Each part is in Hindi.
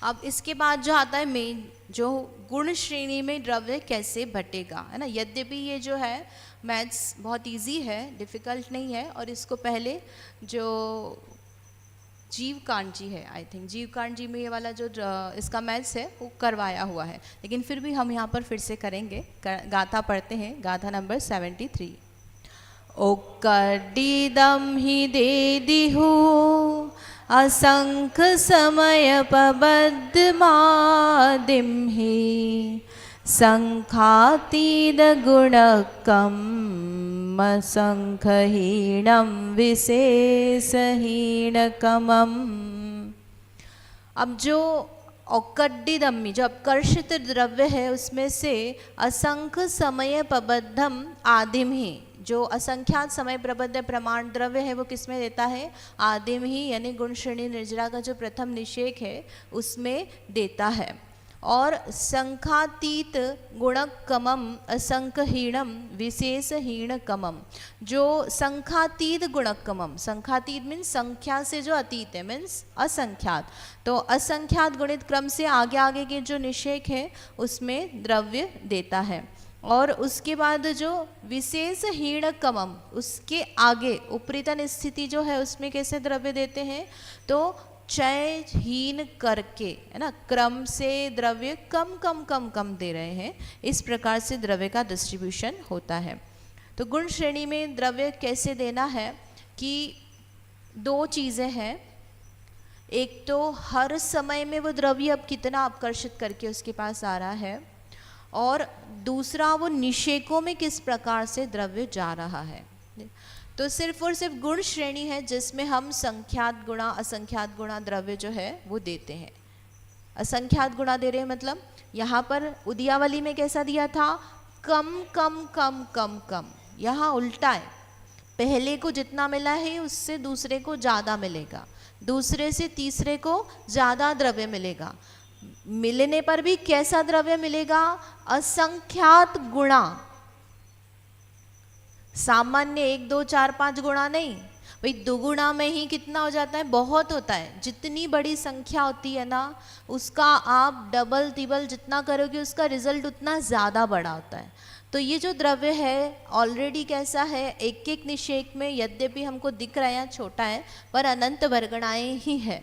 अब इसके बाद जो आता है मेन, जो गुण श्रेणी में द्रव्य कैसे बटेगा, है ना। यद्यपि ये जो है मैथ्स बहुत इजी है, डिफ़िकल्ट नहीं है, और इसको पहले जो जीवकांड जी है, आई थिंक जीवकांड जी में ये वाला जो इसका मैथ्स है वो करवाया हुआ है, लेकिन फिर भी हम यहाँ पर फिर से करेंगे। गाथा पढ़ते हैं, गाथा नंबर 73। ओक्कडीदं हि देदिहु असंख समय पबद्धमादिं हि संखातीद गुणकम् असंखहीणं विशेषहीणकमम्। अब जो औक्कडीदम्मी जो अपकर्षित द्रव्य है उसमें से असंख्य समय प्रबद्धम आदिम ही, जो असंख्यात समय प्रबद्ध प्रमाण द्रव्य है वो किसमें देता है, आदिम ही यानी गुण श्रेणी निर्जरा का जो प्रथम निषेक है उसमें देता है। और संख्यातीत गुणकमम असंख्यहीणम विशेषहीणकमम, जो संख्यातीत गुणकमम, संख्यातीत मीन्स संख्या से जो अतीत है, मीन्स असंख्यात, तो असंख्यात गुणित क्रम से आगे आगे के जो निषेक है उसमें द्रव्य देता है। और उसके बाद जो विशेषहीणकमम, उसके आगे उपरितन स्थिति जो है उसमें कैसे द्रव्य देते हैं, तो चयहीन करके, है ना, क्रम से द्रव्य कम कम कम कम दे रहे हैं, इस प्रकार से द्रव्य का डिस्ट्रीब्यूशन होता है। तो गुण श्रेणी में द्रव्य कैसे देना है कि दो चीज़ें हैं, एक तो हर समय में वो द्रव्य अब कितना आकर्षित करके उसके पास आ रहा है, और दूसरा वो निषेकों में किस प्रकार से द्रव्य जा रहा है। तो सिर्फ और सिर्फ गुण श्रेणी है जिसमें हम संख्यात गुणा असंख्यात गुणा द्रव्य जो है वो देते हैं। असंख्यात गुणा दे रहे हैं मतलब यहाँ पर उदियावली में कैसा दिया था, कम कम कम कम कम, यहाँ उल्टा है, पहले को जितना मिला है उससे दूसरे को ज़्यादा मिलेगा, दूसरे से तीसरे को ज़्यादा द्रव्य मिलेगा, मिलने पर भी कैसा द्रव्य मिलेगा, असंख्यात गुणा, सामान्य 1 2 4 5 गुणा नहीं, भाई दुगुणा में ही कितना हो जाता है, बहुत होता है। जितनी बड़ी संख्या होती है ना उसका आप डबल तिबल जितना करोगे उसका रिजल्ट उतना ज़्यादा बड़ा होता है। तो ये जो द्रव्य है ऑलरेडी कैसा है, एक एक निषेक में यद्यपि हमको दिख रहा है छोटा है पर अनंत वर्गणाएँ ही है,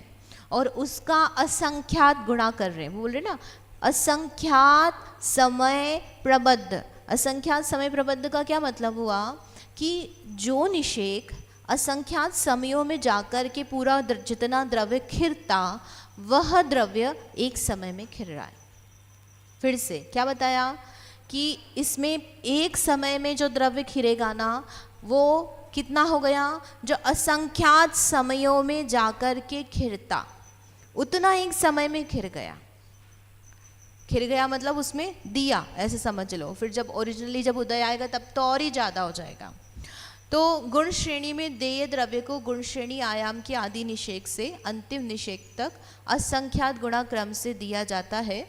और उसका असंख्यात गुणा कर रहे हैं, बोल रहे ना असंख्यात समय प्रबद्ध। असंख्यात समय प्रबद्ध का क्या मतलब हुआ कि जो निषेक असंख्यात समयों में जाकर के पूरा जितना द्रव्य खिरता वह द्रव्य एक समय में खिर रहा है। फिर से क्या बताया कि इसमें एक समय में जो द्रव्य खिरेगा ना वो कितना हो गया, जो असंख्यात समयों में जाकर के खिरता उतना एक समय में खिर गया। खिर गया मतलब उसमें दिया, ऐसे समझ लो। फिर जब ओरिजिनली जब उदय आएगा तब तो और ही ज़्यादा हो जाएगा। तो गुण श्रेणी में देय द्रव्य को गुण श्रेणी आयाम के आदि निषेक से अंतिम निषेक तक असंख्यात गुणा क्रम से दिया जाता है।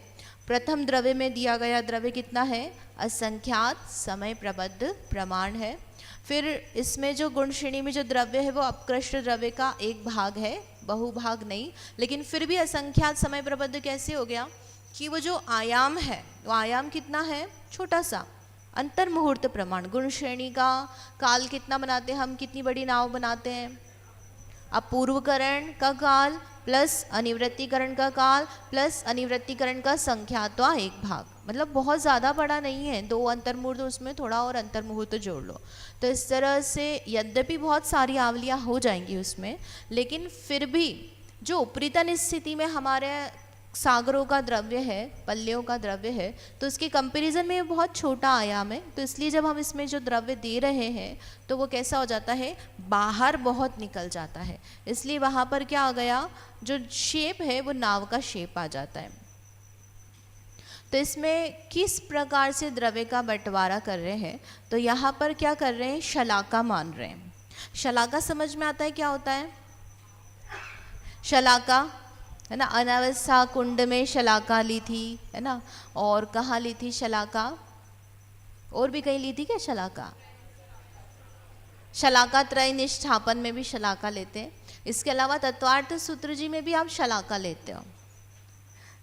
प्रथम द्रव्य में दिया गया द्रव्य कितना है, असंख्यात समय प्रबद्ध प्रमाण है। फिर इसमें जो गुण श्रेणी में जो द्रव्य है वो अपकृष्ट द्रव्य का एक भाग है, बहुभाग नहीं, लेकिन फिर भी असंख्यात समय प्रबद्ध कैसे हो गया कि वो जो आयाम है वो आयाम कितना है, छोटा सा अंतर मुहूर्त प्रमाण। गुण श्रेणी का काल कितना बनाते हैं हम, कितनी बड़ी नाव बनाते हैं, अपूर्वकरण का काल प्लस अनिवृत्तिकरण का काल प्लस अनिवृत्तिकरण का संख्यात्वा एक भाग, मतलब बहुत ज़्यादा बड़ा नहीं है, 2 अंतर्मुहूर्त उसमें थोड़ा और अंतर्मुहूर्त जोड़ लो। तो इस तरह से यद्यपि बहुत सारी आवलियाँ हो जाएंगी उसमें, लेकिन फिर भी जो उपरितन स्थिति में हमारे सागरों का द्रव्य है, पल्लियों का द्रव्य है, तो उसके कंपैरिजन में बहुत छोटा आयाम है। तो इसलिए जब हम इसमें जो द्रव्य दे रहे हैं तो वो कैसा हो जाता है, बाहर बहुत निकल जाता है। इसलिए वहाँ पर क्या आ गया, जो शेप है वो नाव का शेप आ जाता है। तो इसमें किस प्रकार से द्रव्य का बंटवारा कर रहे हैं, तो यहाँ पर क्या कर रहे हैं, शलाका मान रहे हैं। शलाका समझ में आता है क्या होता है, शलाका है ना, अनावस्था कुंड में शलाका ली थी, है ना, और कहाँ ली थी शलाका, और भी कहीं ली थी क्या शलाका, शलाका त्रय निष्ठापन में भी शलाका लेते हैं। इसके अलावा तत्वार्थ सूत्र जी में भी आप शलाका लेते हो।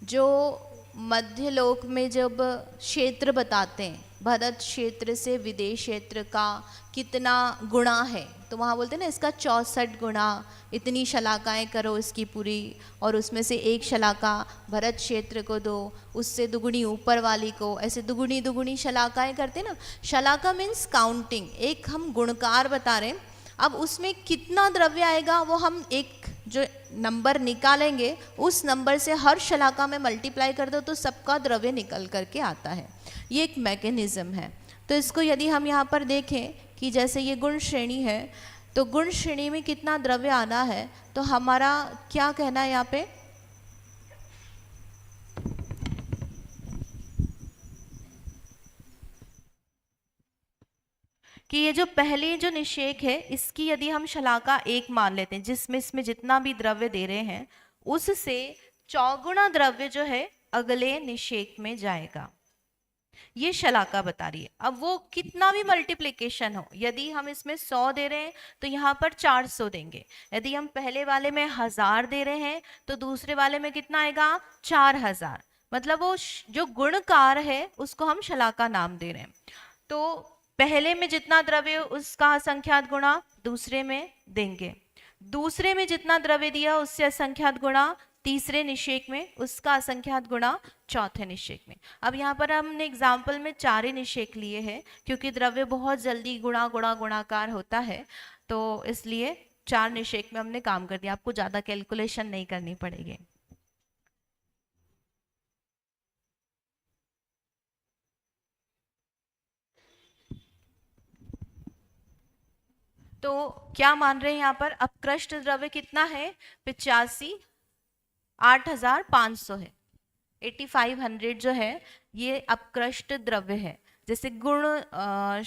जो मध्यलोक में जब क्षेत्र बताते हैं, भरत क्षेत्र से विदेश क्षेत्र का कितना गुणा है, तो वहाँ बोलते हैं ना इसका 64 गुणा, इतनी शलाकाएं करो इसकी पूरी, और उसमें से एक शलाका भरत क्षेत्र को दो, उससे दुगुनी ऊपर वाली को, ऐसे दुगुनी दुगुनी शलाकाएं करते ना। शलाका मीन्स काउंटिंग, एक हम गुणकार बता रहे हैं। अब उसमें कितना द्रव्य आएगा वो हम एक जो नंबर निकालेंगे उस नंबर से हर शलाका में मल्टीप्लाई कर दो तो सबका द्रव्य निकल करके आता है। ये एक मैकेनिज्म है। तो इसको यदि हम यहाँ पर देखें कि जैसे ये गुण श्रेणी है, तो गुण श्रेणी में कितना द्रव्य आना है, तो हमारा क्या कहना है यहाँ पे, कि ये जो पहले जो निषेक है इसकी यदि हम शलाका 1 मान लेते हैं, जिसमें इसमें जितना भी द्रव्य दे रहे हैं उससे चौगुना द्रव्य जो है अगले निषेक में जाएगा। ये शलाका बता रही है। अब वो कितना भी मल्टीप्लिकेशन हो, यदि हम इसमें 100 दे रहे हैं तो यहाँ पर 400 देंगे, यदि हम पहले वाले में 1000 दे रहे हैं तो दूसरे वाले में कितना आएगा 4000। मतलब वो जो गुणकार है उसको हम शलाका नाम दे रहे हैं। तो पहले में जितना द्रव्य उसका असंख्यात गुणा दूसरे में देंगे, दूसरे में जितना द्रव्य दिया उससे असंख्यात गुणा तीसरे निषेक में, उसका असंख्यात गुणा चौथे निषेक में। अब यहाँ पर हमने एग्जाम्पल में 4 ही निषेक लिए हैं क्योंकि द्रव्य बहुत जल्दी गुणा गुणा गुणाकार होता है, तो इसलिए 4 निषेक में हमने काम कर दिया। आपको ज्यादा कैलकुलेशन नहीं करनी पड़ेगी। तो क्या मान रहे हैं यहाँ पर, अपकृष्ट द्रव्य कितना है 85, 8500 है। 8500 जो है ये अपकृष्ट द्रव्य है। जैसे गुण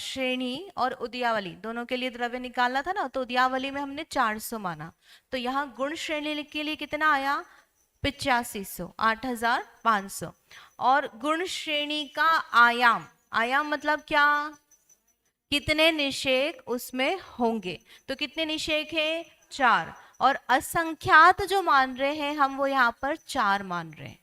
श्रेणी और उदयावली दोनों के लिए द्रव्य निकालना था ना, तो उदयावली में हमने 400 माना, तो यहाँ गुण श्रेणी के लिए कितना आया 8500, 8500। और गुण श्रेणी का आयाम, आयाम मतलब क्या, कितने निषेक उसमें होंगे, तो कितने निषेक है 4, और असंख्यात जो मान रहे हैं हम वो यहाँ पर 4 मान रहे हैं,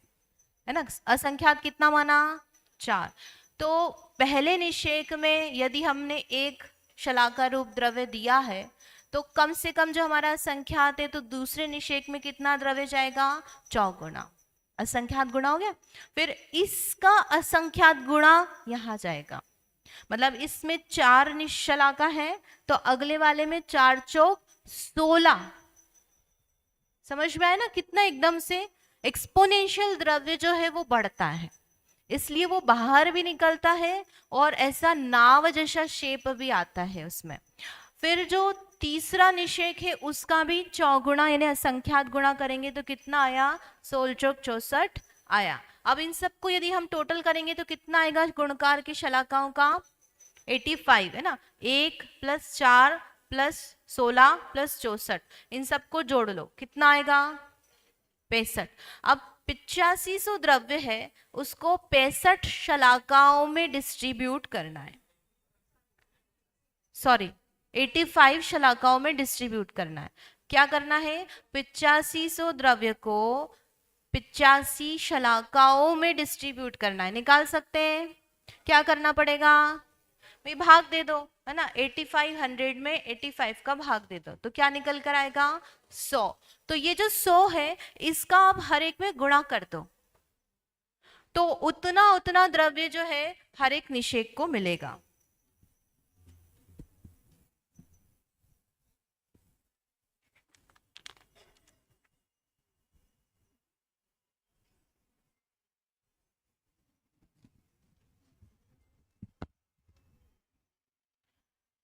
है ना। असंख्यात कितना माना 4। तो पहले निषेक में यदि हमने एक शलाका रूप द्रव्य दिया है तो कम से कम जो हमारा असंख्यात है, तो दूसरे निषेक में कितना द्रव्य जाएगा चौगुना, असंख्यात गुणा हो गया। फिर इसका असंख्यात गुणा यहाँ जाएगा, मतलब इसमें 4 निशलाका है तो अगले वाले में 4 चौक 16। समझ में आया ना, कितना एकदम से एक्सपोनेंशियल द्रव्य जो है वो बढ़ता है, इसलिए वो बाहर भी निकलता है और ऐसा नाव जैसा शेप भी आता है उसमें। फिर जो तीसरा निषेक है उसका भी चौगुणा यानी असंख्यात गुणा करेंगे तो कितना आया 16 चौक 64 आया। अब इन सबको यदि हम टोटल करेंगे तो कितना आएगा गुणकार की शलाकाओं का 85, है ना। 1 + 4 + 16 + 64, इन सबको जोड़ लो कितना आएगा 65। अब 8500 द्रव्य है उसको 65 शलाकाओं में डिस्ट्रीब्यूट करना है, सॉरी 85 शलाकाओं में डिस्ट्रीब्यूट करना है। क्या करना है 8500 द्रव्य को 85 शलाकाओं में डिस्ट्रीब्यूट करना है। निकाल सकते हैं, क्या करना पड़ेगा भाई भाग दे दो, है ना। 8500 में 85 का भाग दे दो तो क्या निकल कर आएगा 100। तो ये जो 100 है इसका आप हर एक में गुणा कर दो तो उतना उतना द्रव्य जो है हर एक निषेक को मिलेगा।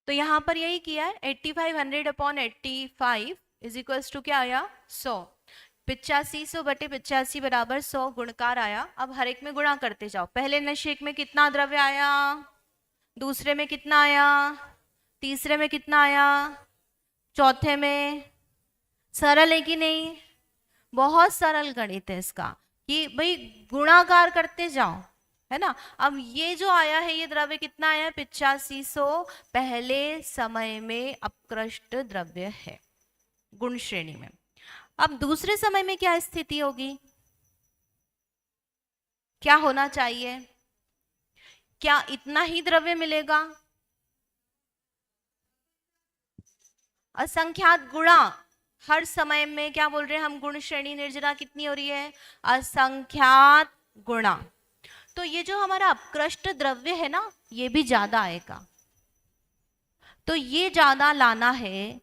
तो यहां पर यही किया है 8500/85 इज इक्वल्स टू क्या आया 100। 8500 बटे 85 बराबर 100 गुणकार आया। अब हर एक में गुणा करते जाओ। पहले निषेक में कितना द्रव्य आया, दूसरे में कितना आया, तीसरे में कितना आया, चौथे में। सरल है कि नहीं, बहुत सरल गणित है इसका कि भाई गुणाकार करते जाओ, है ना। अब ये जो आया है ये द्रव्य कितना आया 8500 पहले समय में अपकृष्ट द्रव्य है गुण श्रेणी में। अब दूसरे समय में क्या स्थिति होगी, क्या होना चाहिए? क्या इतना ही द्रव्य मिलेगा? असंख्यात गुणा, हर समय में क्या बोल रहे हैं हम, गुण श्रेणी निर्जरा कितनी हो रही है? असंख्यात गुणा। तो ये जो हमारा अपकृष्ट द्रव्य है ना, ये भी ज्यादा आएगा। तो ये ज्यादा लाना है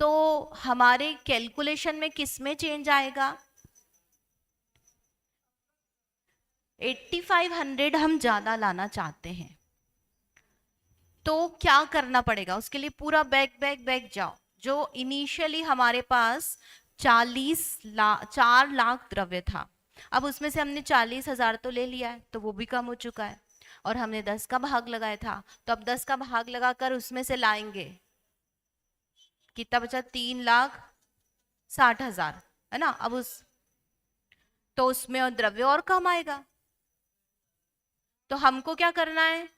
तो हमारे कैलकुलेशन में किस में चेंज आएगा? 8500 हम ज्यादा लाना चाहते हैं तो क्या करना पड़ेगा? उसके लिए पूरा बैक बैक बैक जाओ। जो इनिशियली हमारे पास 4 लाख द्रव्य था, अब उसमें से हमने 40,000 तो ले लिया है, तो वो भी कम हो चुका है। और हमने 10 का भाग लगाया था, तो अब 10 का भाग लगाकर उसमें से लाएंगे, कितना बचा? 3,60,000, है ना। अब तो उसमें और द्रव्य और कम आएगा। तो हमको क्या करना है?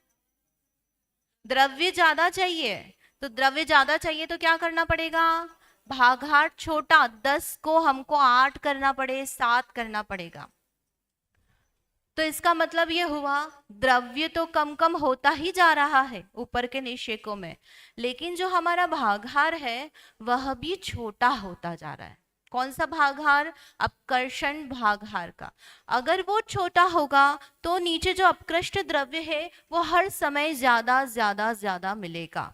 द्रव्य ज्यादा चाहिए। तो द्रव्य ज्यादा चाहिए तो क्या करना पड़ेगा? भागाहार छोटा, 10 को हमको 8 करना पड़े, 7 करना पड़ेगा। तो इसका मतलब ये हुआ द्रव्य तो कम कम होता ही जा रहा है ऊपर के निषेकों में, लेकिन जो हमारा भागाहार है वह भी छोटा होता जा रहा है। कौन सा भागाहार? अपकर्षण भागाहार का। अगर वो छोटा होगा तो नीचे जो अपकृष्ट द्रव्य है वो हर समय ज्यादा ज्यादा ज्यादा मिलेगा।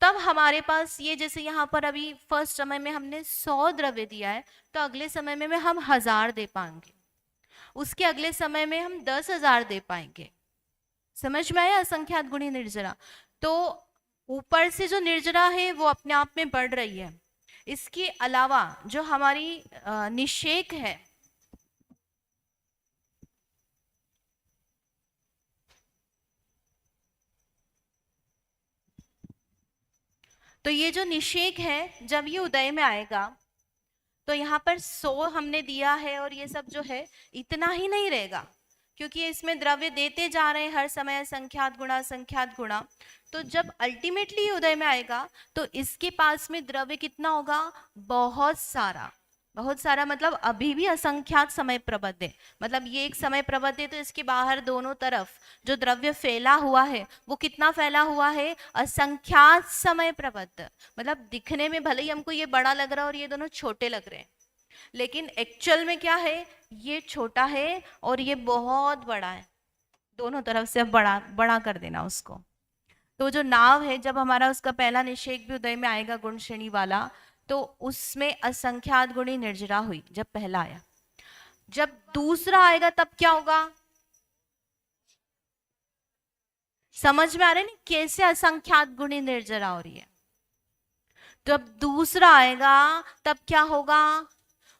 तब हमारे पास ये, जैसे यहाँ पर अभी फर्स्ट समय में हमने 100 द्रव्य दिया है, तो अगले समय में हम 1000 दे पाएंगे, उसके अगले समय में हम 10,000 दे पाएंगे। समझ में आया? असंख्यात गुणी निर्जरा। तो ऊपर से जो निर्जरा है वो अपने आप में बढ़ रही है। इसके अलावा जो हमारी निषेक है, तो ये जो निषेक है जब ये उदय में आएगा तो यहाँ पर 100 हमने दिया है और ये सब जो है इतना ही नहीं रहेगा, क्योंकि इसमें द्रव्य देते जा रहे हैं हर समय, संख्यात गुणा संख्यात गुणा। तो जब अल्टीमेटली उदय में आएगा तो इसके पास में द्रव्य कितना होगा? बहुत सारा। बहुत सारा मतलब अभी भी असंख्यात समय प्रबद्ध है। मतलब ये एक समय प्रबद्ध है तो इसके बाहर दोनों तरफ जो द्रव्य फैला हुआ है वो कितना फैला हुआ है? असंख्यात समय प्रबद्ध। मतलब दिखने में भले ही हमको ये बड़ा लग रहा है और ये दोनों छोटे लग रहे हैं, लेकिन एक्चुअल में क्या है? ये छोटा है और ये बहुत बड़ा है। दोनों तरफ से बड़ा बड़ा कर देना उसको। तो जो नाव है, जब हमारा उसका पहला निषेक भी उदय में आएगा गुण श्रेणी वाला, तो उसमें असंख्यात गुणी निर्जरा हुई जब पहला आया। जब दूसरा आएगा तब क्या होगा? समझ में आ रहा है ना कैसे असंख्यात गुणी निर्जरा हो रही है? जब दूसरा आएगा तब क्या होगा?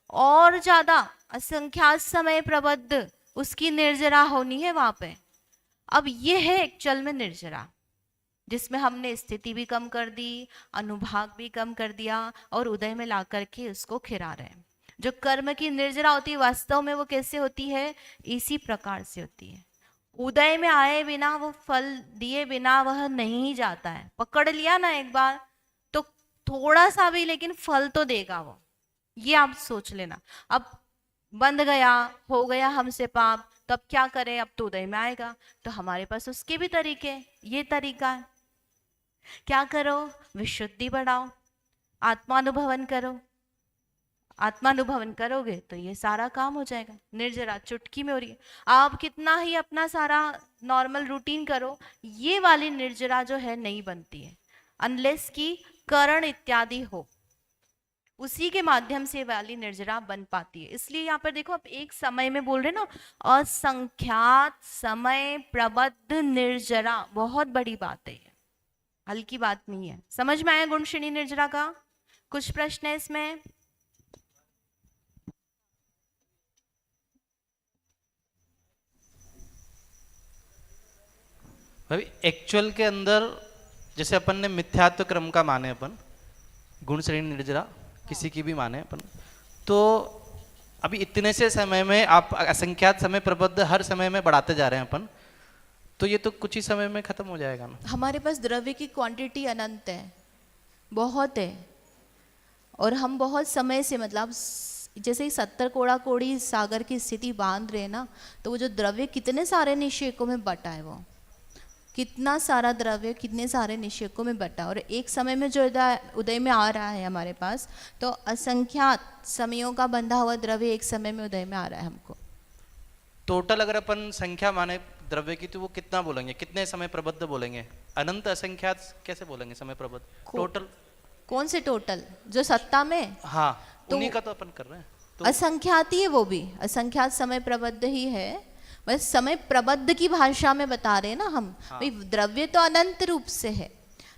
और ज्यादा असंख्यात समय प्रबद्ध उसकी निर्जरा होनी है वहां पे। अब ये है एक्चुअल में निर्जरा, जिसमें हमने स्थिति भी कम कर दी, अनुभाग भी कम कर दिया और उदय में ला करके उसको खिरा रहे हैं। जो कर्म की निर्जरा होती है वास्तव में वो कैसे होती है? इसी प्रकार से होती है। उदय में आए बिना, वो फल दिए बिना वह नहीं जाता है। पकड़ लिया ना एक बार तो थोड़ा सा भी लेकिन फल तो देगा वो, ये आप सोच लेना। अब बंध गया, हो गया हमसे पाप, तो अब क्या करें? अब तो उदय में आएगा, तो हमारे पास उसके भी तरीके, ये तरीका है। क्या करो? विशुद्धि बढ़ाओ, आत्मानुभवन करो। आत्मानुभवन करोगे तो ये सारा काम हो जाएगा। निर्जरा चुटकी में हो रही है। आप कितना ही अपना सारा नॉर्मल रूटीन करो, ये वाली निर्जरा जो है नहीं बनती है, अनलेस की करण इत्यादि हो, उसी के माध्यम से वाली निर्जरा बन पाती है। इसलिए यहाँ पर देखो, आप एक समय में बोल रहे ना, असंख्यात समय प्रबद्ध निर्जरा, बहुत बड़ी बात है, हल्की बात नहीं है। समझ में आया गुण श्रेणी निर्जरा का? कुछ प्रश्न है इसमें? भाई एक्चुअल के अंदर जैसे अपन ने मिथ्यात्व क्रम का माने, अपन गुण श्रेणी निर्जरा किसी की भी माने अपन, तो अभी इतने से समय में आप असंख्यात समय प्रबद्ध हर समय में बढ़ाते जा रहे हैं अपन, तो ये तो कुछ ही समय में खत्म हो जाएगा ना। हमारे पास द्रव्य की क्वांटिटी अनंत है, बहुत है, और हम बहुत समय से, मतलब जैसे ही 70 कोड़ा कोड़ी सागर की स्थिति बांध रहे हैं ना, तो वो जो द्रव्य कितने सारे निषेकों में बटा है, वो कितना सारा द्रव्य कितने सारे निषेकों में बटा, और एक समय में जो उदय में आ रहा है हमारे पास, तो असंख्यात समयों का बंधा हुआ द्रव्य एक समय में उदय में आ रहा है हमको। टोटल अगर अपन संख्या माने द्रव्य की, तो वो कितना बोलेंगे, कितने समय प्रबद्ध बोलेंगे? अनंत असंख्यात कैसे बोलेंगे समय प्रबद्ध? टोटल कौन से टोटल? जो सत्ता में, हाँ तो उन्हीं का तो अपन कर रहे हैं। तो असंख्यात ही है, वो भी असंख्यात समय प्रबद्ध ही है। बस समय प्रबद्ध की भाषा में बता रहे हैं ना हम। हाँ। भाई द्रव्य तो अनंत रूप से है,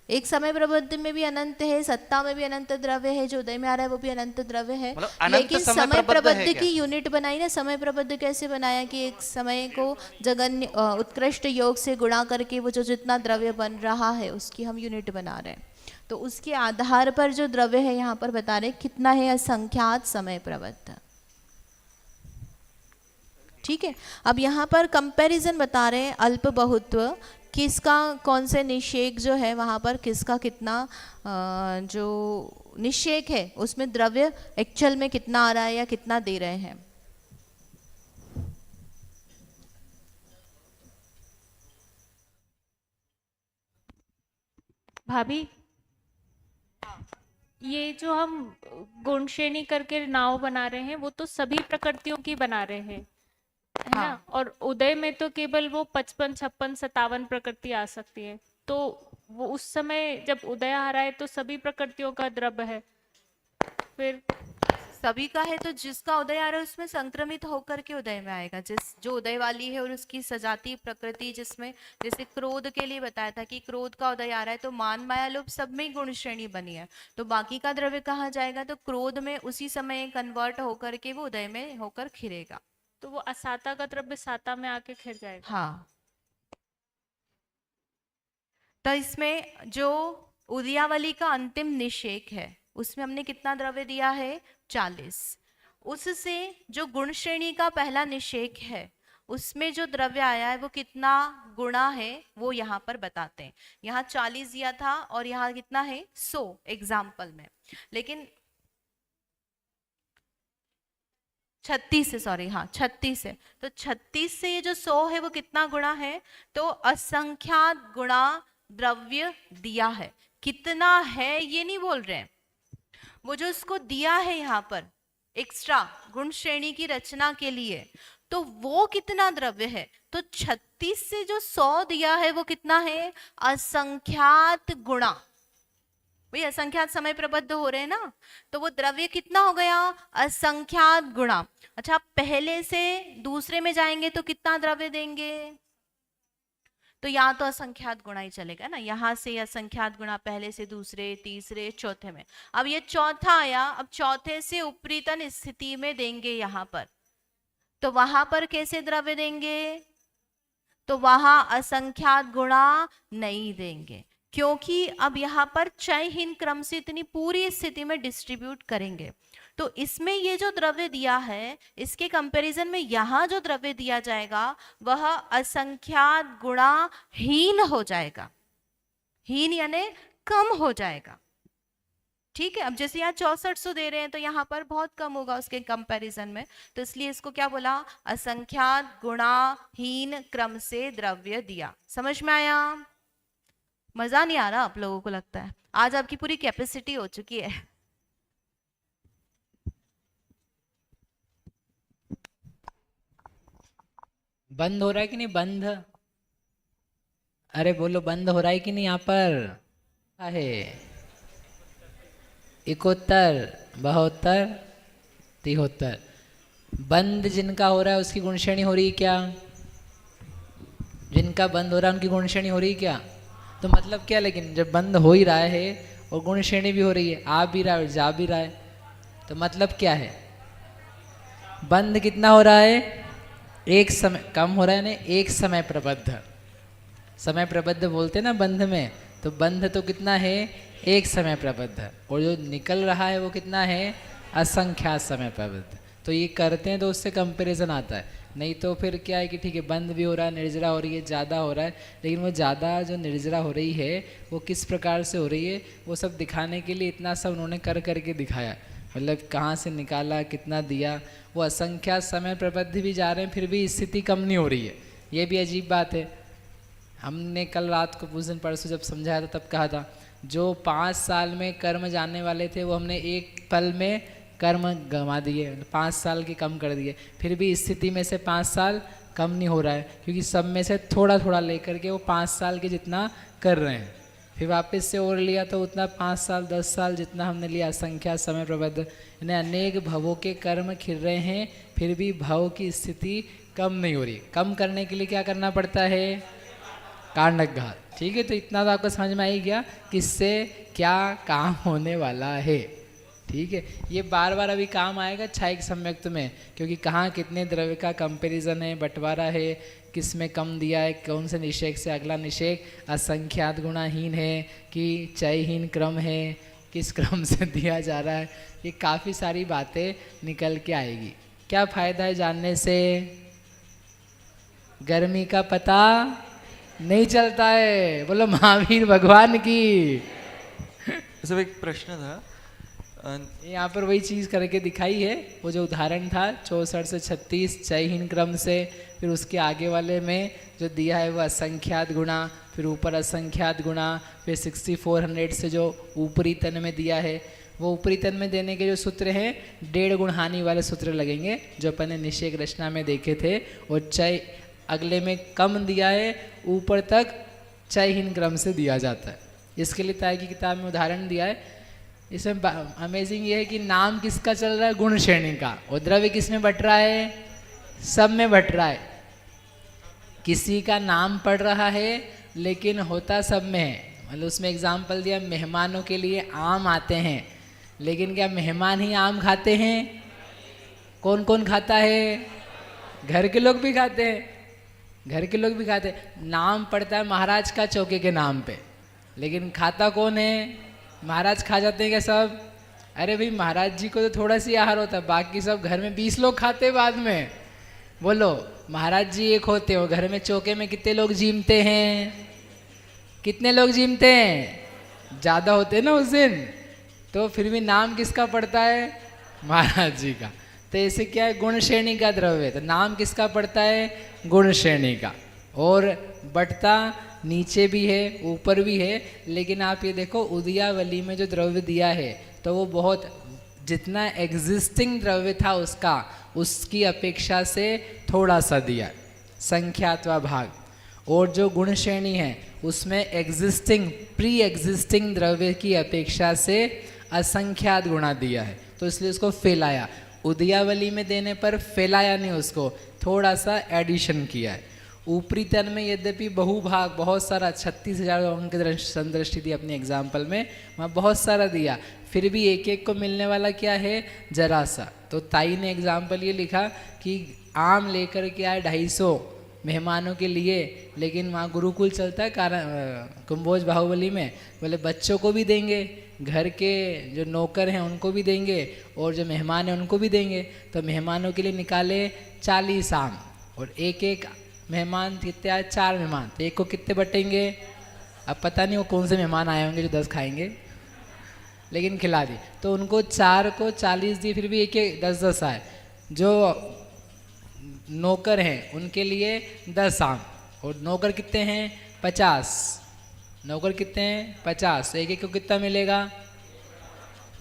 एक समय प्रबद्ध में भी अनंत है, सत्ता में भी अनंत द्रव्य है, जो उदय में आ रहा है वो भी अनंत द्रव्य है। मतलब अनंत लेकिन समय समय प्रबद्ध है प्रबद्ध क्या? की यूनिट बनाई ना, समय प्रबद्ध कैसे बनाया कि एक समय को जगन्य उत्कृष्ट योग से गुणा करके वो जो जितना द्रव्य बन रहा है उसकी हम यूनिट बना रहे हैं। तो उसके आधार पर जो द्रव्य है यहाँ पर बता रहे कितना है, असंख्यात समय प्रबद्ध। ठीक है, अब यहाँ पर कंपैरिजन बता रहे हैं अल्प बहुत्व, किसका कौन से निषेक जो है वहाँ पर किसका कितना जो निषेक है उसमें द्रव्य एक्चुअल में कितना आ रहा है या कितना दे रहे हैं। भाभी, ये जो हम गुण श्रेणी करके नाव बना रहे हैं वो तो सभी प्रकृतियों की बना रहे हैं, है ना? हाँ। और उदय में तो केवल वो 55, 56, 57 प्रकृति आ सकती है। तो वो उस समय जब उदय आ रहा है तो सभी प्रकृतियों का द्रव्य है। फिर सभी का है तो जिसका उदय आ रहा है उसमें संक्रमित होकर के उदय में आएगा, जिस जो उदय वाली है और उसकी सजाती प्रकृति, जिसमें जैसे क्रोध के लिए बताया था कि क्रोध का उदय आ रहा है तो मान माया लोभ सब में ही गुण श्रेणी बनी है, तो बाकी का द्रव्य कहाँ जाएगा? तो क्रोध में उसी समय कन्वर्ट होकर के वो उदय में होकर खिलेगा। तो वो असाता का द्रव्य साता में आके खिर जाएगा। हाँ, तो इसमें जो उदयावली का अंतिम निषेक है उसमें हमने कितना द्रव्य दिया है? 40। उससे जो गुण श्रेणी का पहला निषेक है उसमें जो द्रव्य आया है वो कितना गुणा है वो यहाँ पर बताते हैं। यहाँ 40 दिया था और यहाँ कितना है? 100 एग्जाम्पल में, लेकिन 36 है, सॉरी, हाँ 36 है। तो 36 से ये जो 100 है वो कितना गुणा है? तो असंख्यात गुणा द्रव्य दिया है। कितना है ये नहीं बोल रहे हैं, वो जो इसको दिया है यहाँ पर एक्स्ट्रा गुण श्रेणी की रचना के लिए, तो वो कितना द्रव्य है? तो 36 से जो 100 दिया है वो कितना है? असंख्यात गुणा। भाई असंख्यात समय प्रबद्ध हो रहे हैं ना, तो वो द्रव्य कितना हो गया? असंख्यात गुणा। अच्छा, पहले से दूसरे में जाएंगे तो कितना द्रव्य देंगे? तो यहाँ तो असंख्यात गुणा ही चलेगा ना, यहाँ से असंख्यात गुणा पहले से दूसरे, तीसरे, चौथे में। अब ये चौथा आया, अब चौथे से उपरीतन स्थिति में देंगे यहाँ पर, तो वहां पर कैसे द्रव्य देंगे? तो वहां असंख्यात गुणा नहीं देंगे, क्योंकि अब यहाँ पर चयहीन क्रम से इतनी पूरी स्थिति में डिस्ट्रीब्यूट करेंगे। तो इसमें ये जो द्रव्य दिया है इसके कंपैरिजन में यहाँ जो द्रव्य दिया जाएगा वह असंख्यात गुणा हीन हो जाएगा। हीन यानी कम हो जाएगा। ठीक है, अब जैसे यहाँ 6400 दे रहे हैं तो यहाँ पर बहुत कम होगा उसके कंपैरिजन में, तो इसलिए इसको क्या बोला? असंख्यात गुणा हीन क्रम से द्रव्य दिया। समझ में आया? मजा नहीं आ रहा आप लोगों को? लगता है आज आपकी पूरी कैपेसिटी हो चुकी है। बंद हो रहा है कि नहीं? बंद, अरे बोलो, बंद हो रहा है कि नहीं? यहाँ पर आहे इकोत्तर, बहोत्तर, तिहोत्तर। बंद जिनका हो रहा है उसकी गुण श्रेणी हो रही है क्या? जिनका बंद हो रहा है उनकी गुण श्रेणी हो रही है क्या? तो मतलब क्या, लेकिन जब बंद हो ही रहा है और गुण श्रेणी भी हो रही है, आ भी रहा है और जा भी रहा है, तो मतलब क्या है? बंद कितना हो रहा है? एक समय कम हो रहा है ना, एक समय प्रबद्ध। समय प्रबद्ध बोलते हैं ना बंध में, तो बंध तो कितना है? एक समय प्रबद्ध। और जो निकल रहा है वो कितना है? असंख्यात समय प्रबद्ध। तो ये करते हैं तो उससे कंपैरिजन आता है, नहीं तो फिर क्या है कि ठीक है बंद भी हो रहा है, निर्जरा हो रही है, ज़्यादा हो रहा है, लेकिन वो ज़्यादा जो निर्जरा हो रही है वो किस प्रकार से हो रही है वो सब दिखाने के लिए इतना सब उन्होंने कर करके दिखाया। मतलब कहाँ से निकाला, कितना दिया, वो असंख्यात समय प्रबद्ध भी जा रहे हैं, फिर भी स्थिति कम नहीं हो रही है। ये भी अजीब बात है। हमने कल रात को उस दिन परसों जब समझाया था तब कहा था, जो 5 साल में कर्म जानने वाले थे वो हमने एक पल में कर्म गंवा दिए, 5 साल के कम कर दिए, फिर भी स्थिति में से 5 साल कम नहीं हो रहा है, क्योंकि सब में से थोड़ा थोड़ा लेकर के वो 5 साल के जितना कर रहे हैं, फिर वापस से और लिया तो उतना 5 साल 10 साल जितना हमने लिया, असंख्या समय प्रबद्ध, इन्हें अनेक भवों के कर्म खिल रहे हैं, फिर भी भव की स्थिति कम नहीं हो रही। कम करने के लिए क्या करना पड़ता है? कांडघात। ठीक है, तो इतना तो आपको समझ में आ ही गया किससे क्या काम होने वाला है। ठीक है, ये बार बार अभी काम आएगा क्षयिक सम्यक्त में, क्योंकि कहाँ कितने द्रव्य का कंपैरिजन है, बंटवारा है, किस में कम दिया है, कौन से निषेक से अगला निषेक असंख्यात गुणाहीन है कि चयहीन क्रम है, किस क्रम से दिया जा रहा है, ये काफ़ी सारी बातें निकल के आएगी। क्या फ़ायदा है जानने से? गर्मी का पता नहीं चलता है। बोलो महावीर भगवान की। सब एक प्रश्न था, यहाँ पर वही चीज़ करके दिखाई है, वो जो उदाहरण था 64 से 36 चयहीन क्रम से, फिर उसके आगे वाले में जो दिया है वो असंख्यात गुणा, फिर ऊपर असंख्यात गुणा, फिर 6400 से जो ऊपरी तन में दिया है, वो ऊपरी तन में देने के जो सूत्र हैं 1.5 गुण हानि वाले सूत्र लगेंगे जो अपन ने निषेक रचना में देखे थे। और चय अगले में कम दिया है, ऊपर तक चयहीन क्रम से दिया जाता है। इसके लिए ताय की किताब में उदाहरण दिया है। इसमें अमेजिंग ये है कि नाम किसका चल रहा है? गुण श्रेणी का। और द्रव्य किस में बट रहा है? सब में बट रहा है। किसी का नाम पढ़ रहा है लेकिन होता सब में है। मतलब उसमें एग्जाम्पल दिया, मेहमानों के लिए आम आते हैं, लेकिन क्या मेहमान ही आम खाते हैं? कौन कौन खाता है? घर के लोग भी खाते हैं, घर के लोग भी खाते हैं। नाम पड़ता है महाराज का चौके के नाम पे, लेकिन खाता कौन है? महाराज खा जाते हैं क्या सब? अरे भाई, महाराज जी को तो थोड़ा सी आहार होता है, बाकी सब घर में 20 लोग खाते हैं बाद में। बोलो, महाराज जी एक होते हो, घर में चौके में कितने लोग जीमते हैं? कितने लोग जीमते हैं? ज़्यादा होते हैं ना उस दिन, तो फिर भी नाम किसका पड़ता है? महाराज जी का। तो ऐसे क्या है, गुण श्रेणी का द्रव्य, तो नाम किसका पड़ता है? गुण श्रेणी का। और बटता नीचे भी है ऊपर भी है, लेकिन आप ये देखो उदयावली में जो द्रव्य दिया है तो वो बहुत, जितना एग्जिस्टिंग द्रव्य था उसका, उसकी अपेक्षा से थोड़ा सा दिया, संख्यात्वा भाग। और जो गुण श्रेणी है उसमें एग्जिस्टिंग प्री एग्जिस्टिंग द्रव्य की अपेक्षा से असंख्यात गुणा दिया है, तो इसलिए उसको फैलाया। उदयावली में देने पर फैलाया नहीं, उसको थोड़ा सा एडिशन किया है। ऊपरी तन में यद्यपि बहुभाग बहुत सारा 36,000 अंक संदृष्टि दी अपने एग्जाम्पल में, वहाँ बहुत सारा दिया, फिर भी एक एक को मिलने वाला क्या है? जरा सा। तो ताई ने एग्जाम्पल ये लिखा कि आम लेकर के आए 250 मेहमानों के लिए, लेकिन वहाँ गुरुकुल चलता है कुंभोज बाहुबली में, बोले बच्चों को भी देंगे, घर के जो नौकर हैं उनको भी देंगे, और जो मेहमान हैं उनको भी देंगे। तो मेहमानों के लिए निकाले 40 आम, और एक एक मेहमान कितने आए? 4 मेहमान, तो एक को कितने बटेंगे? अब पता नहीं वो कौन से मेहमान आए होंगे जो 10 खाएंगे, लेकिन खिला दी। तो उनको 4 को 40 दिए, फिर भी एक एक 10-10 आए। जो नौकर हैं उनके लिए 10 आम, और नौकर कितने हैं? 50। नौकर कितने हैं? 50। तो एक एक को कितना मिलेगा?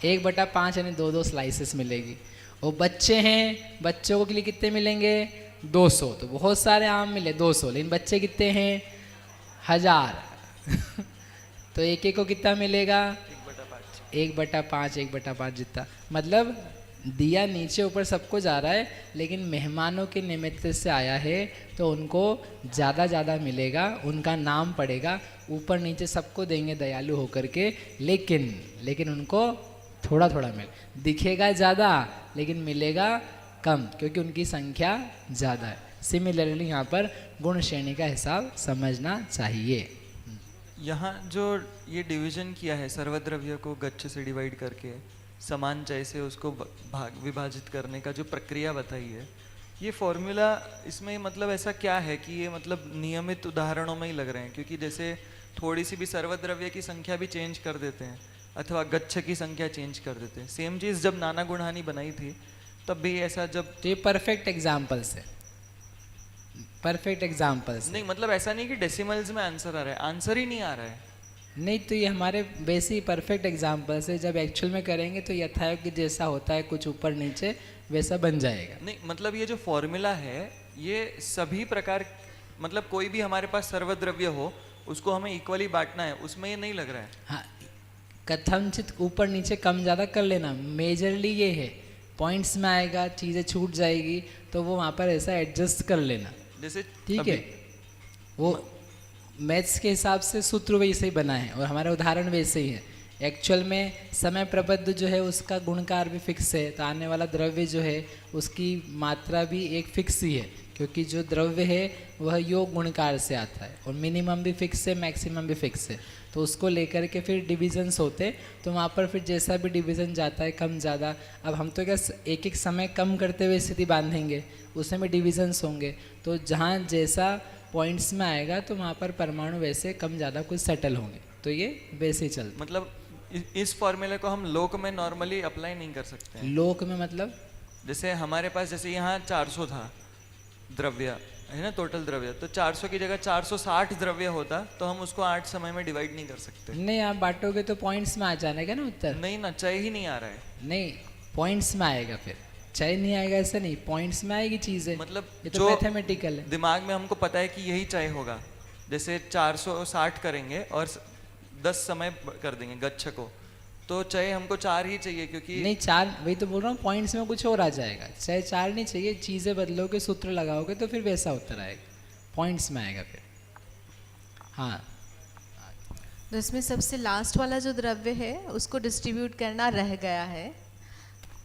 1/5 यानी 2-2 स्लाइसेस मिलेगी। और बच्चे हैं, बच्चों के लिए कितने मिलेंगे? 200। तो बहुत सारे आम मिले 200, लेकिन बच्चे कितने हैं? 1000। तो एक एक को कितना मिलेगा? 1/5 1/5 जितना। मतलब दिया नीचे ऊपर सबको जा रहा है, लेकिन मेहमानों के निमित्त से आया है तो उनको ज़्यादा मिलेगा, उनका नाम पड़ेगा, ऊपर नीचे सबको देंगे दयालु होकर के, लेकिन उनको थोड़ा मिले, दिखेगा ज़्यादा लेकिन मिलेगा कम, क्योंकि उनकी संख्या ज़्यादा है। सिमिलरली यहाँ पर गुण श्रेणी का हिसाब समझना चाहिए। यहाँ जो ये डिवीजन किया है सर्वद्रव्य को गच्छ से डिवाइड करके समान चय से उसको विभाजित करने का जो प्रक्रिया बताई है, ये फॉर्मूला इसमें मतलब ऐसा क्या है कि ये मतलब नियमित उदाहरणों में ही लग रहे हैं? क्योंकि जैसे थोड़ी सी भी सर्वद्रव्य की संख्या भी चेंज कर देते हैं अथवा गच्छ की संख्या चेंज कर देते। सेम चीज़ जब नाना गुणहानी बनाई थी तब भी ऐसा जब तो ये परफेक्ट एग्जाम्पल्स है, परफेक्ट एग्जाम्पल्स। नहीं मतलब ऐसा नहीं कि डेसिमल्स में आंसर आ रहा है, आंसर ही नहीं आ रहा है। नहीं तो ये हमारे बेसिक परफेक्ट एग्जाम्पल्स है, जब एक्चुअल में करेंगे तो यथायोग जैसा होता है कुछ ऊपर नीचे वैसा बन जाएगा। नहीं मतलब ये जो फॉर्मूला है ये सभी प्रकार, मतलब कोई भी हमारे पास सर्वद्रव्य हो उसको हमें इक्वली बांटना है, उसमें ये नहीं लग रहा है। हाँ, कथनचित ऊपर नीचे कम ज़्यादा कर लेना, मेजरली ये है। पॉइंट्स में आएगा चीज़ें छूट जाएगी तो वो वहाँ पर ऐसा एडजस्ट कर लेना, जैसे ठीक है। वो मैथ्स के हिसाब से सूत्र वैसे ही बना है और हमारा उदाहरण वैसे ही है। एक्चुअल में समय प्रबद्ध जो है उसका गुणकार भी फिक्स है, तो आने वाला द्रव्य जो है उसकी मात्रा भी एक फिक्स ही है, क्योंकि जो द्रव्य है वह योग गुणकार से आता है और मिनिमम भी फिक्स है, मैक्सिमम भी फिक्स है। तो उसको लेकर के फिर डिविजन्स होते, तो वहाँ पर फिर जैसा भी डिवीज़न जाता है कम ज़्यादा। अब हम तो क्या एक एक समय कम करते हुए स्थिति बांधेंगे, उसमें भी डिविजन्स होंगे, तो जहाँ जैसा पॉइंट्स में आएगा तो वहाँ पर परमाणु वैसे कम ज़्यादा कुछ सेटल होंगे, तो ये वैसे ही चलता। मतलब इस फॉर्मूले को हम लोक में नॉर्मली अप्लाई नहीं कर सकते हैं। लोक में मतलब जैसे हमारे पास जैसे यहाँ 400 था द्रव्य है ना, टोटल द्रव्य, तो 400 की जगह 460 द्रव्य होता तो हम उसको 8 समय में डिवाइड नहीं कर सकते। नहीं, आप बांटोगे तो पॉइंट्स में आ जाने का ना उत्तर। नहीं ना, चय ही नहीं आ रहा है। नहीं, पॉइंट्स में आएगा, फिर चय नहीं आएगा ऐसा नहीं, पॉइंट्स में आएगी चीज़ें। मतलब ये तो जो मैथमेटिकल है। दिमाग में हमको पता है कि यही चय होगा, जैसे 460 करेंगे और 10 समय कर देंगे गच्छ को, तो चय हमको 4 ही चाहिए क्योंकि नहीं 4, वही तो बोल रहा हूँ, पॉइंट्स में कुछ और आ जाएगा। चाहे 4 नहीं चाहिए, चीज़ें बदलोगे, सूत्र लगाओगे तो फिर वैसा उत्तर आएगा, पॉइंट्स में आएगा फिर। हाँ, तो इसमें सबसे लास्ट वाला जो द्रव्य है उसको डिस्ट्रीब्यूट करना रह गया है।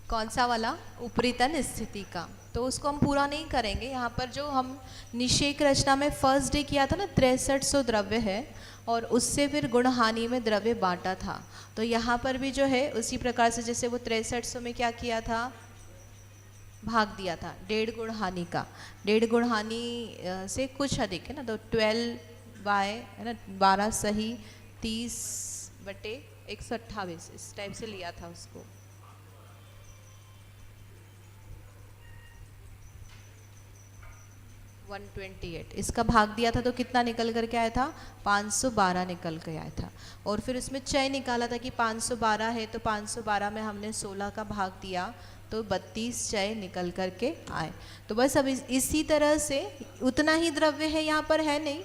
कौन सा वाला? उपरीतन स्थिति का। तो उसको हम पूरा नहीं करेंगे। यहाँ पर जो हम निषेक रचना में फर्स्ट डे किया था ना, 6300 द्रव्य है और उससे फिर गुणहानि में द्रव्य बांटा था। तो यहाँ पर भी जो है उसी प्रकार से जैसे वो 6300 में क्या किया था, भाग दिया था 1.5 गुण हानि का। 1.5 गुण हानि से कुछ अधिक है ना, तो 12 बाय है ना 12 सही 30/128 इस टाइप से लिया था उसको। वन 128 इसका भाग दिया था तो कितना निकल करके आया था? 512 निकल के आया था। और फिर उसमें चय निकाला था कि 512 है तो 512 में हमने 16 का भाग दिया तो 32 चय निकल करके आए। तो बस अब इसी तरह से उतना ही द्रव्य है, यहाँ पर है नहीं।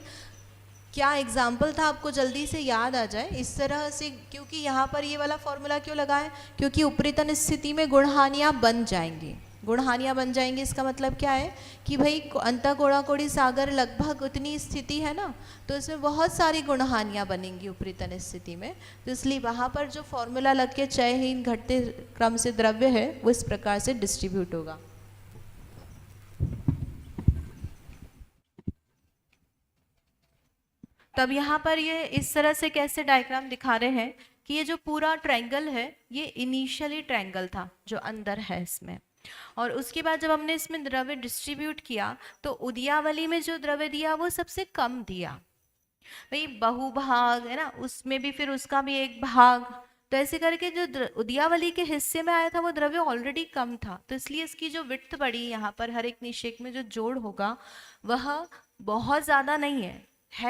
क्या एग्जाम्पल था आपको जल्दी से याद आ जाए इस तरह से, क्योंकि यहाँ पर ये वाला फॉर्मूला क्यों लगा है? क्योंकि उपरीतन स्थिति में गुणहानियाँ बन जाएंगी। गुणहानियाँ बन जाएंगी इसका मतलब क्या है कि भाई अंतःकोणाकोटि सागर लगभग उतनी स्थिति है ना, तो इसमें बहुत सारी गुणहानियाँ बनेंगी उपरीतन स्थिति में। तो इसलिए वहाँ पर जो फॉर्मूला लग के चयहीन घटते क्रम से द्रव्य है वो इस प्रकार से डिस्ट्रीब्यूट होगा। तब यहाँ पर ये इस तरह से कैसे डायग्राम दिखा रहे हैं कि ये जो पूरा ट्रायंगल है ये इनिशियली ट्रायंगल था जो अंदर है इसमें, और उसके बाद जब हमने इसमें द्रव्य डिस्ट्रीब्यूट किया तो उदयावली में जो द्रव्य दिया वो सबसे कम दिया। भाई बहुभाग है ना, उसमें भी फिर उसका भी एक भाग, तो ऐसे करके जो उदयावली के हिस्से में आया था वो द्रव्य ऑलरेडी कम था। तो इसलिए इसकी जो विड्थ बढ़ी यहाँ पर हर एक निषेक में जो जोड़ होगा वह बहुत ज़्यादा नहीं है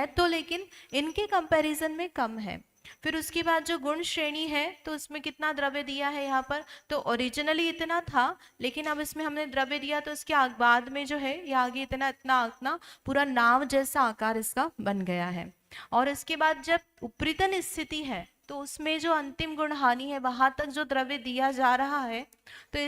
तो, लेकिन इनके कंपैरिजन में कम है। फिर उसके बाद जो गुण श्रेणी है तो उसमें कितना द्रव्य दिया है यहाँ पर, तो ओरिजिनली इतना था लेकिन अब इसमें हमने द्रव्य दिया तो इसके बाद में जो है ये आगे इतना इतना इतना पूरा नाव जैसा आकार इसका बन गया है। और इसके बाद जब उपरीतन स्थिति है तो उसमें जो अंतिम गुण हानि है वहां तक जो द्रव्य दिया जा रहा है तो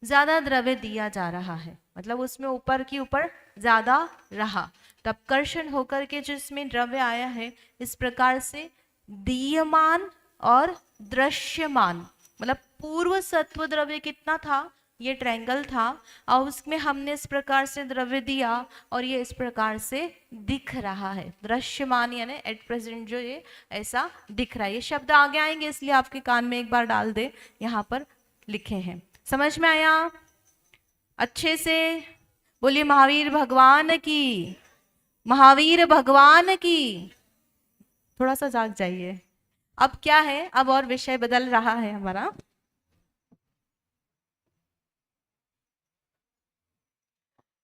ज्यादा द्रव्य दिया जा रहा है, मतलब उसमें ऊपर की ऊपर ज्यादा रहा, तब कर्षण होकर के जो इसमें द्रव्य आया है इस प्रकार से दीयमान और दृश्यमान, मतलब पूर्व सत्व द्रव्य कितना था, ये ट्रायंगल था और उसमें हमने इस प्रकार से द्रव्य दिया और ये इस प्रकार से दिख रहा है। दृश्यमान यानी एट प्रेजेंट जो ये ऐसा दिख रहा है। ये शब्द आगे आएंगे इसलिए आपके कान में एक बार डाल दे, यहाँ पर लिखे हैं। समझ में आया? अच्छे से बोलिए महावीर भगवान की, महावीर भगवान की। थोड़ा सा जाग जाइए। अब क्या है, अब और विषय बदल रहा है हमारा।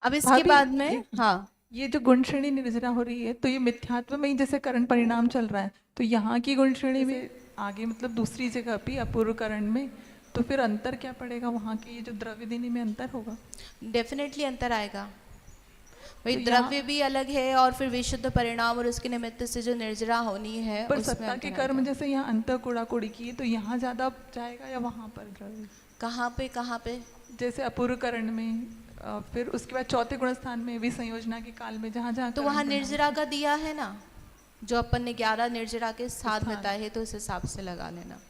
अब इसके भाभी, बाद में हाँ ये जो गुण श्रेणी निर्जरा हो रही है तो ये मिथ्यात्व में ही जैसे करण परिणाम चल रहा है, तो यहाँ की गुण श्रेणी में आगे मतलब दूसरी जगह भी अपूर्व करण में, तो फिर अंतर क्या पड़ेगा वहाँ के, ये जो द्रव्यदिनी में अंतर होगा? डेफिनेटली अंतर आएगा भाई, तो यहाँ- द्रव्य भी अलग है और फिर विशुद्ध परिणाम और उसके निमित्त से जो निर्जरा होनी है पर उसमें सत्ता के अंतर कर्म आएगा। जैसे यहाँ अंतर कोड़ा कोड़ी की है, तो यहाँ ज्यादा जाएगा या वहाँ पर द्रव्य? कहाँ पे जैसे अपूर्व करण में, फिर उसके बाद चौथे गुण स्थान में भी संयोजना के काल में जहाँ जहाँ तो करण वहाँ परिणाम- निर्जरा का दिया है ना, जो अपन ने 11 निर्जरा के साथ स्थान। बताए हैं, तो उस हिसाब से लगा लेना।